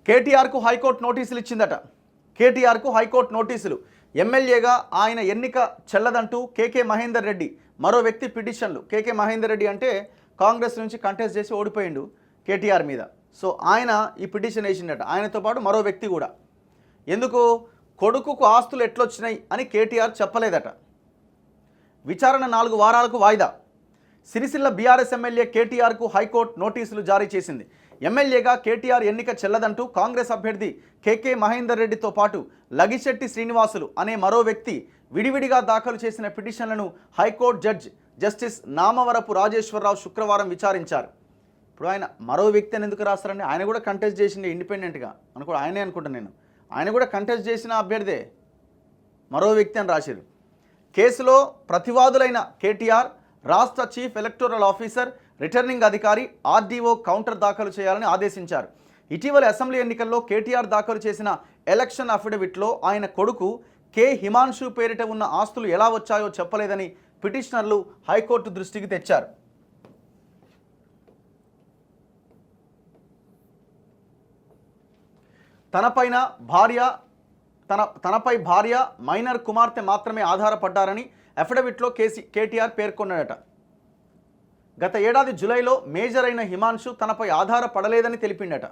కేటీఆర్కు high court నోటీసులు ఇచ్చిందట. కేటీఆర్కు high court నోటీసులు. ఎమ్మెల్యేగా ఆయన ఎన్నిక చెల్లదంటూ కేకే మహేందర్ రెడ్డి మరో వ్యక్తి పిటిషన్లు. కేకే మహేందర్ రెడ్డి అంటే కాంగ్రెస్ నుంచి కంటెస్ట్ చేసి ఓడిపోయిండు కేటీఆర్ మీద. సో ఆయన ఈ పిటిషన్ వేసిండట. ఆయనతో పాటు మరో వ్యక్తి కూడా. ఎందుకు? కొడుకుకు ఆస్తులు ఎట్లొచ్చినాయి అని కేటీఆర్ చెప్పలేదట. విచారణ 4 వారాలకు వాయిదా. సిరిసిల్ల బీఆర్ఎస్ ఎమ్మెల్యే కేటీఆర్కు హైకోర్టు నోటీసులు జారీ చేసింది. ఎమ్మెల్యేగా కేటీఆర్ ఎన్నిక చెల్లదంటూ కాంగ్రెస్ అభ్యర్థి కేకే మహేందర్ రెడ్డితో పాటు లగిశెట్టి శ్రీనివాసులు అనే మరో వ్యక్తి విడివిడిగా దాఖలు చేసిన పిటిషన్లను హైకోర్టు జస్టిస్ నామవరపు రాజేశ్వరరావు శుక్రవారం విచారించారు. ఇప్పుడు ఆయన మరో వ్యక్తి అని ఎందుకు రాస్తారని, ఆయన కూడా కంటెస్ట్ చేసిండే ఇండిపెండెంట్గా ఆయనే అనుకుంటాను నేను. ఆయన కూడా కంటెస్ట్ చేసిన అభ్యర్థే, మరో వ్యక్తి అని రాశారు. కేసులో ప్రతివాదులైన కేటీఆర్, రాష్ట్ర చీఫ్ ఎలక్టోరల్ ఆఫీసర్, రిటర్నింగ్ అధికారి, ఆర్డీఓ కౌంటర్ దాఖలు చేయాలని ఆదేశించారు. ఇటీవల అసెంబ్లీ ఎన్నికల్లో కేటీఆర్ దాఖలు చేసిన ఎలక్షన్ అఫిడవిట్లో ఆయన కొడుకు కె హిమాన్షు పేరిట ఉన్న ఆస్తులు ఎలా వచ్చాయో చెప్పలేదని పిటిషనర్లు హైకోర్టు దృష్టికి తెచ్చారు. తనపై భార్య, మైనర్ కుమార్తె మాత్రమే ఆధారపడ్డారని అఫిడవిట్లో కేటీఆర్ పేర్కొన్నాడట. గత ఏడాది జూలైలో మేజర్ అయిన హిమాన్షు తనపై ఆధారపడలేదని తెలిపిండట.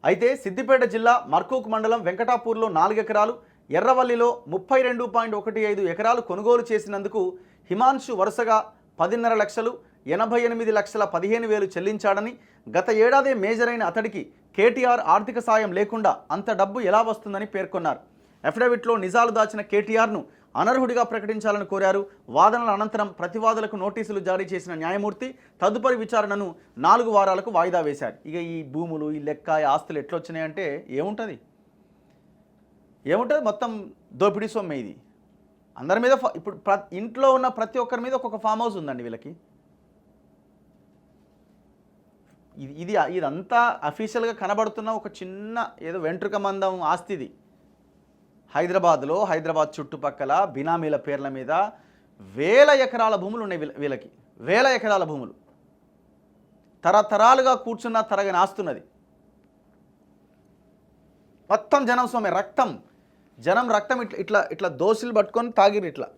అయితే సిద్దిపేట జిల్లా మర్కూక్ మండలం వెంకటాపూర్లో 4 ఎకరాలు, ఎర్రవల్లిలో 32.15 ఎకరాలు కొనుగోలు చేసినందుకు హిమాన్షు వరుసగా 10.5 లక్షలు, 88,15,000 చెల్లించాడని, గత ఏడాదే మేజర్ అయిన అతడికి కేటీఆర్ ఆర్థిక సాయం లేకుండా అంత డబ్బు ఎలా వస్తుందని పేర్కొన్నారు. అఫిడవిట్లో నిజాలు దాచిన కేటీఆర్ను అనర్హుడిగా ప్రకటించాలని కోరారు. వాదనల అనంతరం ప్రతివాదులకు నోటీసులు జారీ చేసిన న్యాయమూర్తి తదుపరి విచారణను 4 వారాలకు వాయిదా వేశారు. ఇక ఈ భూములు, ఈ లెక్క, ఈ ఆస్తులు ఎట్లొచ్చినాయంటే ఏముంటుంది? మొత్తం దోపిడీ సొమ్మే ఇది. అందరి మీద ఇప్పుడు ఇంట్లో ఉన్న ప్రతి ఒక్కరి మీద ఒక్కొక్క ఫామ్ హౌస్ ఉందండి వీళ్ళకి. ఇదంతా అఫీషియల్గా కనబడుతున్న ఒక చిన్న ఏదో వెంట్రుక మందం ఆస్తి ఇది. హైదరాబాద్ చుట్టుపక్కల బినామీల పేర్ల మీద 1000 ఎకరాల భూములు ఉన్నాయి వీళ్ళకి. 1000 ఎకరాల భూములు తరతరాలుగా కూర్చున్న తరగని ఆస్తున్నది. మొత్తం జనం సొమ్మే. జనం రక్తం ఇట్లా దోశలు పట్టుకొని తాగిరు ఇట్లా.